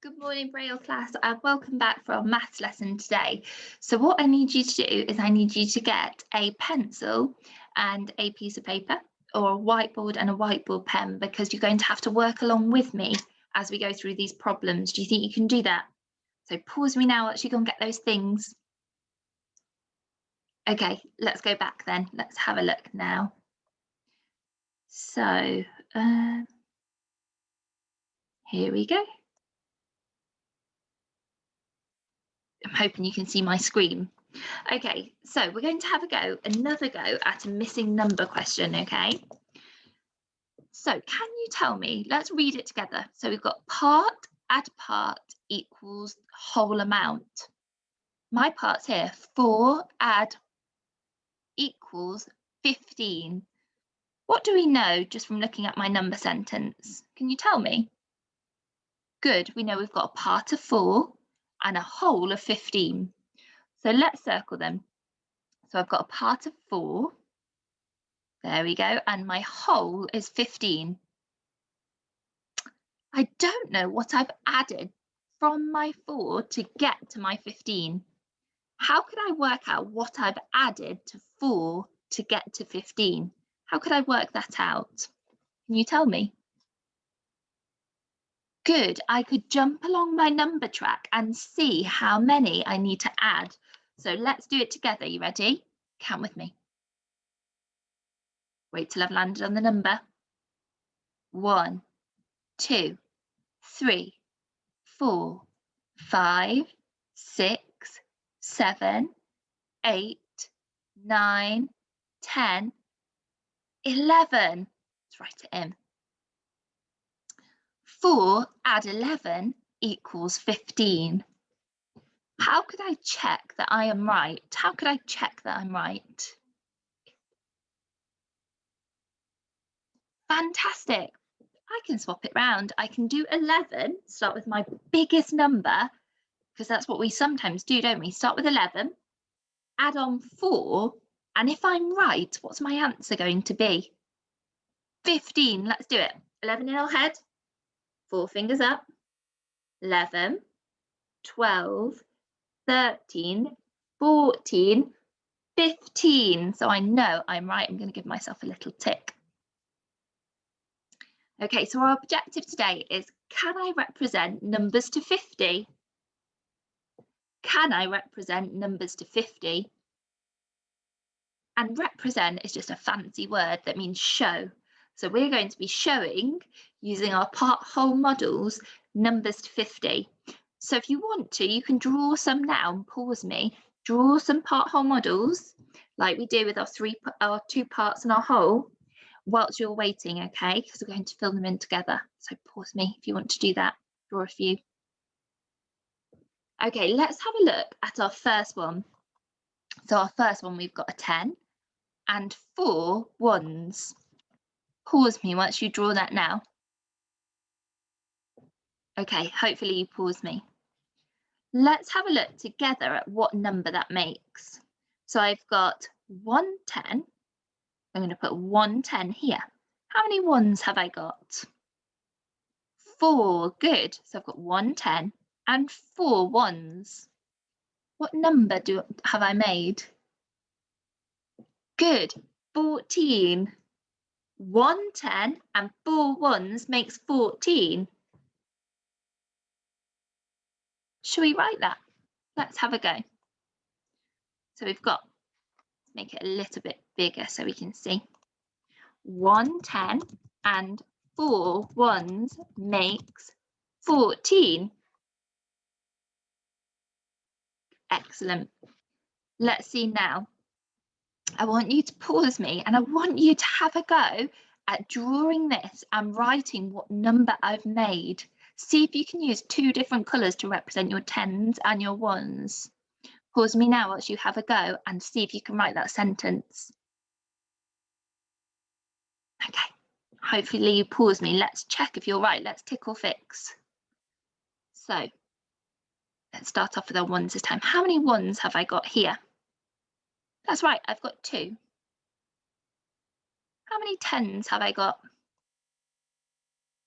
Good morning, Braille class, and welcome back for our maths lesson today. So what I need you to do is I need you to get a pencil and a piece of paper, or a whiteboard and a whiteboard pen, because you're going to have to work along with me as we go through these problems. Do you think you can do that? So pause me now, actually go and get those things. Okay, let's go back then. Let's have a look now. So here we go. I'm hoping you can see my screen. Okay, so we're going to have another go at a missing number question, okay? So can you tell me, let's read it together. So we've got part add part equals whole amount. My part's here, 4 add equals 15. What do we know just from looking at my number sentence? Can you tell me? Good, we know we've got a part of 4 and a whole of 15. So let's circle them. So I've got a part of 4, there we go, and my whole is 15. I don't know what I've added from my 4 to get to my 15. How could I work out what I've added to 4 to get to 15? How could I work that out? Can you tell me? Good, I could jump along my number track and see how many I need to add. So let's do it together. You ready? Count with me. Wait till I've landed on the number. 1, 2, 3, 4, 5, 6, 7, 8, 9, 10, 11. Let's write it in. 4 add 11 equals 15. How could I check that I am right? How could I check that I'm right? Fantastic. I can swap it round. I can do 11, start with my biggest number, because that's what we sometimes do, don't we? Start with 11, add on 4, and if I'm right, what's my answer going to be? 15. Let's do it. 11 in our head, 4 fingers up, 11, 12, 13, 14, 15. So I know I'm right. I'm going to give myself a little tick. Okay, so our objective today is, can I represent numbers to 50? Can I represent numbers to 50? And represent is just a fancy word that means show. So we're going to be showing, using our part-whole models, numbers to 50. So if you want to, you can draw some now and pause me. Draw some part-whole models, like we do with our 2 parts and our whole, whilst you're waiting, okay? Because we're going to fill them in together. So pause me if you want to do that. Draw a few. Okay, let's have a look at our first one. So our first one, we've got a 10 and 4 ones. Pause me once you draw that now. Okay, hopefully you pause me. Let's have a look together at what number that makes. So I've got 110. I'm going to put 110 here. How many ones have I got? 4. Good. So I've got 110 and 4 ones. What number have I made? Good. 14. 110 and 4 ones makes 14. Shall we write that? Let's have a go. So we've got, make it a little bit bigger so we can see. 110 and 4 ones makes 14. Excellent. Let's see now. I want you to pause me and I want you to have a go at drawing this and writing what number I've made. See if you can use 2 different colours to represent your 10s and your 1s. Pause me now whilst you have a go and see if you can write that sentence. Okay, hopefully you pause me. Let's check if you're right. Let's tick or fix. So let's start off with our 1s this time. How many 1s have I got here? That's right, I've got 2. How many 10s have I got?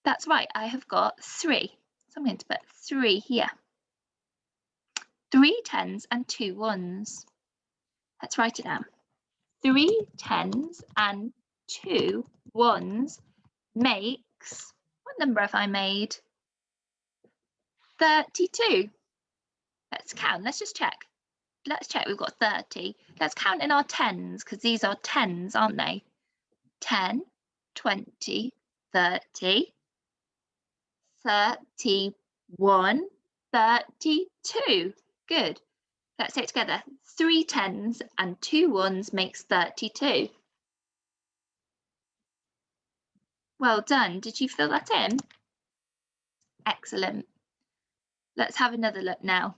That's right, I have got 3. So I'm going to put 3 here. 3 10s and 2 1s. Let's write it down. 3 10s and 2 1s makes, what number have I made? 32. Let's count. Let's just check. Let's check. We've got 30. Let's count in our 10s because these are 10s, aren't they? 10, 20, 30, 31, 32. Good. Let's say it together. 3 10s and 2 1s makes 32. Well done. Did you fill that in? Excellent. Let's have another look now.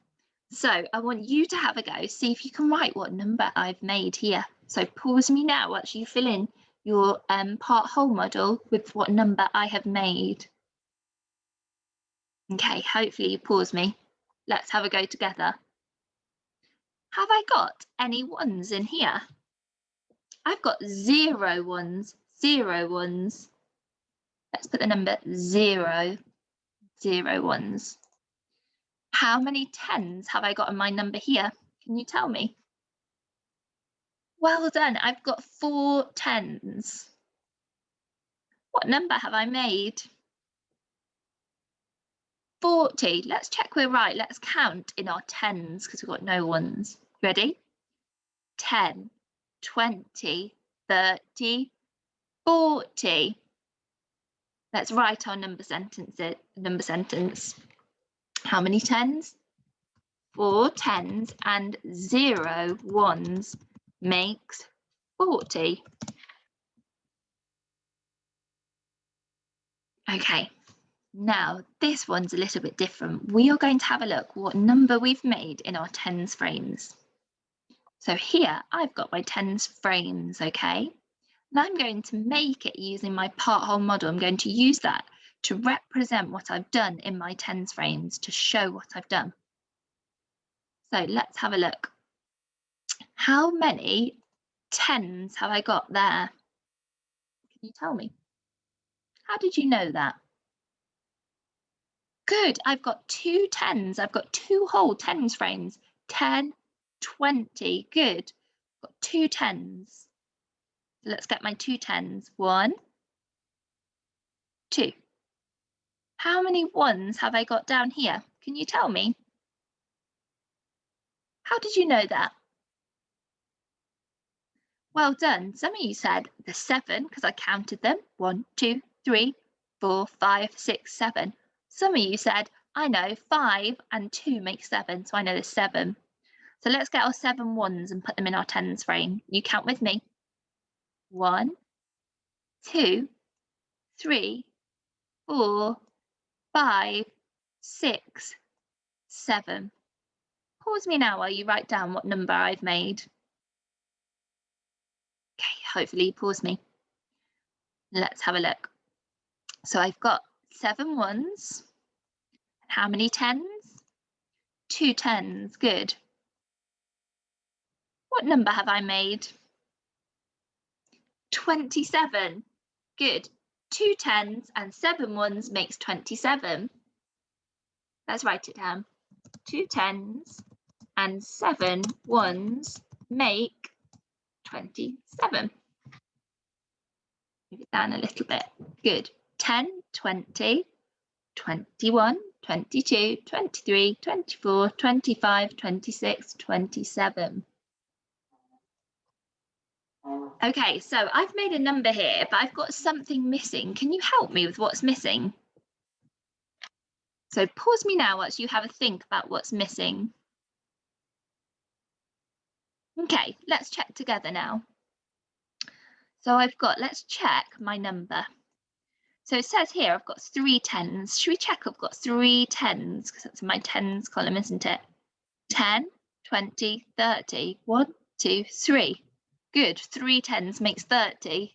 So I want you to have a go, see if you can write what number I've made here. So pause me now whilst you fill in your part whole model with what number I have made. Okay, hopefully you pause me. Let's have a go together. Have I got any ones in here? I've got 0 ones, 0 ones. Let's put the number 0, 0 ones. How many 10s have I got in my number here? Can you tell me? Well done, I've got 4 10s. What number have I made? 40. Let's check we're right. Let's count in our 10s because we've got no ones. Ready? 10, 20, 30, 40. Let's write our number sentence. How many 10s? 4 10s and 0 1s makes 40. Okay, now this one's a little bit different. We are going to have a look what number we've made in our 10s frames. So here I've got my 10s frames, okay? And I'm going to make it using my part whole model. I'm going to use that to represent what I've done in my 10s frames to show what I've done. So let's have a look. How many 10s have I got there? Can you tell me? How did you know that? Good, I've got 2 10s. I've got 2 whole 10s frames. 10, 20, good. I've got 2 10s. Let's get my 2 10s. 1, 2. How many 1s have I got down here? Can you tell me? How did you know that? Well done. Some of you said the 7 because I counted them. 1, 2, 3, 4, 5, 6, 7. Some of you said, I know 5 and 2 make 7, so I know there's 7. So let's get our 7 1s and put them in our 10s frame. You count with me. 1, 2, 3, 4, 5, 6, 7. Pause me now while you write down what number I've made. Okay, hopefully you pause me. Let's have a look. So I've got 7 1s. How many 10s? 2 10s, good. What number have I made? 27, good. 2 10s and 7 1s makes 27. Let's write it down. 2 10s and 7 1s make 27. Move it down a little bit. Good. 10, 20, 21, 22, 23, 24, 25, 26, 27. Okay, so I've made a number here, but I've got something missing. Can you help me with what's missing? So pause me now whilst you have a think about what's missing. Okay, let's check together now. So let's check my number. So it says here I've got 3 10s. Should we check I've got 3 10s? Because that's my 10s column, isn't it? 10, 20, 30. 1, 2, 3. Good, 3 10s makes 30.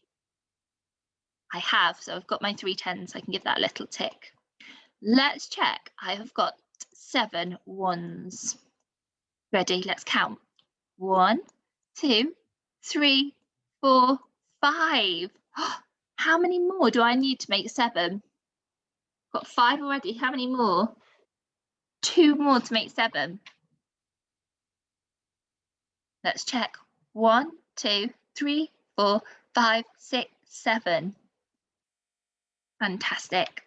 I have, so I've got my 3 10s. I can give that a little tick. Let's check. I have got 7 1s. Ready, let's count. 1, 2, 3, 4, 5. How many more do I need to make 7? Got 5 already. How many more? 2 more to make 7. Let's check. 1, 2, 3, 4, 5, 6, 7. Fantastic.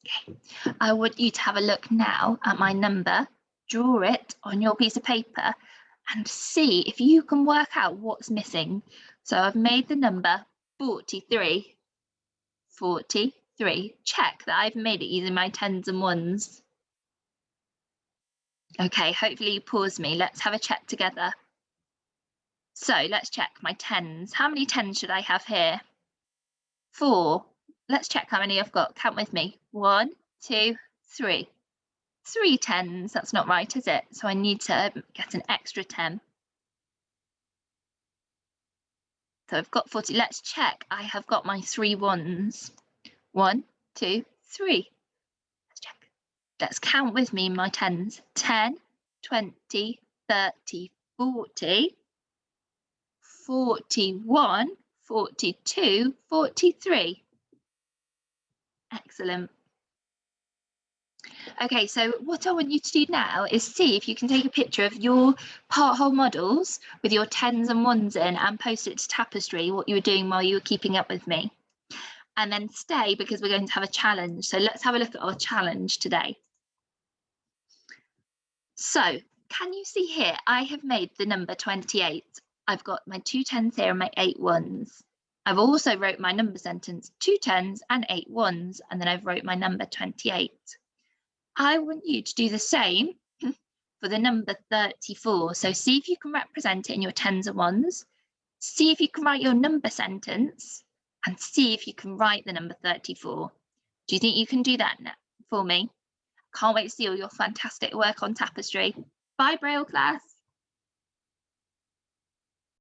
Okay. I want you to have a look now at my number, draw it on your piece of paper, and see if you can work out what's missing. So I've made the number 43. 43. Check that I've made it using my tens and ones. Okay, hopefully you pause me. Let's have a check together. So let's check my tens. How many tens should I have here? 4. Let's check how many I've got. Count with me. 1, 2, 3. 3 tens. That's not right, is it? So I need to get an extra 10. So I've got 40. Let's check. I have got my 3 ones. 1, 2, 3. Let's check. Let's count with me my tens. 10, 20, 30, 40, 41, 42, 43. Excellent. Okay, so what I want you to do now is see if you can take a picture of your part whole models with your tens and ones in and post it to Tapestry, what you were doing while you were keeping up with me. And then stay because we're going to have a challenge. So let's have a look at our challenge today. So can you see here, I have made the number 28. I've got my 2 tens here and my 8 ones. I've also wrote my number sentence, 2 tens and 8 ones, and then I've wrote my number 28. I want you to do the same for the number 34. So see if you can represent it in your tens and ones. See if you can write your number sentence and see if you can write the number 34. Do you think you can do that for me? Can't wait to see all your fantastic work on Tapestry. Bye, Braille class.